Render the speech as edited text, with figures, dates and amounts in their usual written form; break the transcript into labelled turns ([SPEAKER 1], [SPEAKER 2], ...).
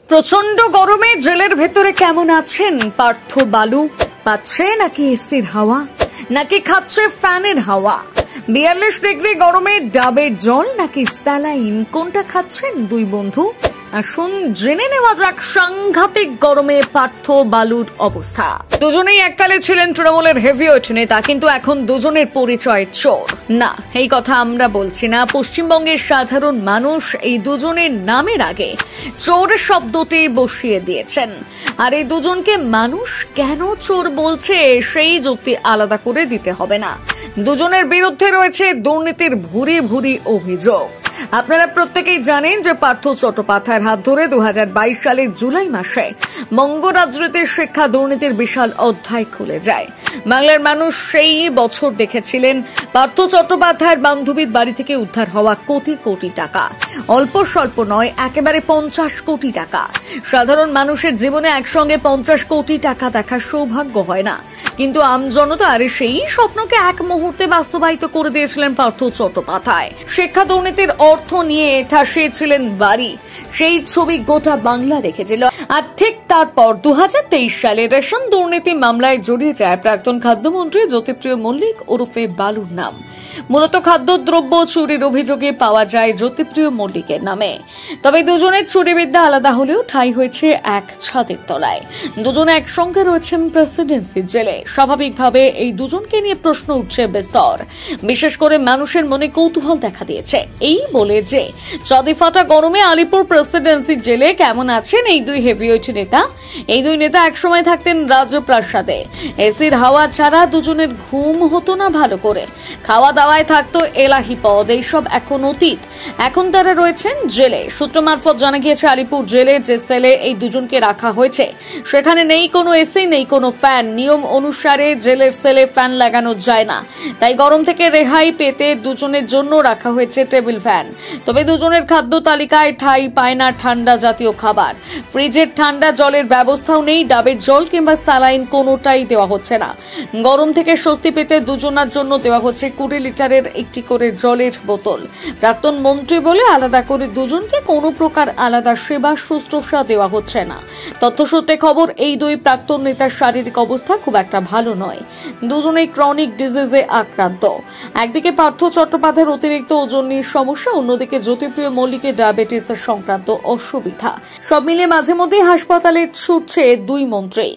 [SPEAKER 1] প্রচন্ড গরমে জেলের ভেতরে কেমন আছেন পার্থ বালু? পাচ্ছে নাকি এসির হাওয়া, নাকি খাচ্ছে ফ্যানের হাওয়া? 42 ডিগ্রি গরমে ডাবের জল নাকি স্যালাইন, কোনটা খাচ্ছেন দুই বন্ধু? আসুন জেনে নেওয়া যাক সাংঘাতিক গরমে পার্থ বালুর অবস্থা। দুজনেই এককালে ছিলেন তৃণমূলের হেভিওয়েট নেতা, কিন্তু এখন দুজনের পরিচয় চোর। না, এই কথা আমরা বলছি না, পশ্চিমবঙ্গের সাধারণ মানুষ এই দুজনের নামের আগে চোর শব্দটি বসিয়ে দিয়েছেন। আর এই দুজনকে মানুষ কেন চোর বলছে সেই যুক্তি আলাদা করে দিতে হবে না। দুজনের বিরুদ্ধে রয়েছে দুর্নীতির ভুরি ভুরি অভিযোগ। আপনারা প্রত্যেকেই জানেন যে পার্থ চট্টোপাধ্যায়ের হাত ধরে 2022 সালের জুলাই মাসে বঙ্গ রাজনীতির শিক্ষা দুর্নীতির বিশাল অধ্যায় খুলে যায়। বাংলার মানুষ সেই বছর দেখেছিলেন পার্থ চট্টোপাধ্যায়ের বান্ধবীর বাড়ি থেকে উদ্ধার হওয়া কোটি কোটি টাকা। অল্প স্বল্প নয়, একেবারে 50 কোটি টাকা। সাধারণ মানুষের জীবনে একসঙ্গে 50 কোটি টাকা দেখার সৌভাগ্য হয় না, কিন্তু আমজনতার সেই স্বপ্নকে এক মুহূর্তে বাস্তবায়িত করে দিয়েছিলেন পার্থ চট্টোপাধ্যায়। শিক্ষা দুর্নীতির অর্থ নিয়ে ঠাসিয়েছিলেন বাড়ি, সেই ছবি গোটা বাংলা দেখেছিল। আর ঠিক তারপর 2023 সালে রেশন দুর্নীতি মামলায় জড়িয়ে যায় প্রাক্তন খাদ্যমন্ত্রী জ্যোতিপ্রিয় মল্লিক ওরফে বালুর নাম। মূলত খাদ্যদ্রব্য চুরির অভিযোগে পাওয়া যায় জ্যোতিপ্রিয় মল্লিকের নামে। তবে দুজনের চুরিবিদ্যা আলাদা হলেও ঠাঁই হয়েছে এক ছাদের তলায়। দুজনে একসঙ্গে রয়েছেন প্রেসিডেন্সি জেলে। স্বাভাবিকভাবে এই দুজনকে নিয়ে প্রশ্ন উঠছে বিস্তর। বিশেষ করে মানুষের মনে কৌতূহল দেখা দিয়েছে এই বলে যে চাঁদি ফাটা গরমে আলিপুর প্রেসিডেন্সি জেলে কেমন আছেন এই দুই হেভিওয়েট নেতা। এই দুই নেতা একসময় থাকতেন রাজপ্রাসাদে। এসির হাওয়া ছাড়া দুজনের ঘুম হতো না ভালো করে, খাওয়া দাওয়ায় থাকতো এলাহি পদ, এইসব এখন অতীত। এখন তারা রয়েছেন জেলে। সূত্র মারফত জানা গিয়েছে আলিপুর জেলের যে সেলে এই দুজনকে রাখা হয়েছে সেখানে নেই কোনো এসি, নেই কোনো ফ্যান। নিয়ম অনুসারে জেলের সেলে ফ্যান লাগানো যায় না, তাই গরম থেকে রেহাই পেতে দুজনের জন্য রাখা হয়েছে টেবিল ফ্যান। তবে দুজনের খাদ্য তালিকায় ঠাঁই পায় না ঠান্ডা জাতীয় খাবার। ফ্রিজের ঠান্ডা জলের ব্যবস্থাও নেই, ডাবের জল কিংবা স্যালাইন কোনোটাই দেওয়া হচ্ছে না। গরম থেকে স্বস্তি পেতে দুজনার জন্য দেওয়া হচ্ছে 20 লিটারের একটি করে জলের বোতল। প্রাক্তন মন্ত্রী বলে আলাদা করে দুজনকে কোনো প্রকার আলাদা সেবা শুশ্রূষা দেওয়া হচ্ছে না। তথ্যসূত্রে খবর, এই দুই প্রাক্তন নেতার শারীরিক অবস্থা খুব একটা ভালো নয়। দুজনেই ক্রনিক ডিজিজে আক্রান্ত। একদিকে পার্থ চট্টোপাধ্যায়ের অতিরিক্ত ওজন নিয়ে সমস্যা, অন্যদিকে জ্যোতিপ্রিয় মল্লিকের ডায়াবেটিস সংক্রান্ত অসুবিধা। সব মিলিয়ে মাঝে মধ্যে হাসপাতালে ছুটছে দুই মন্ত্রী।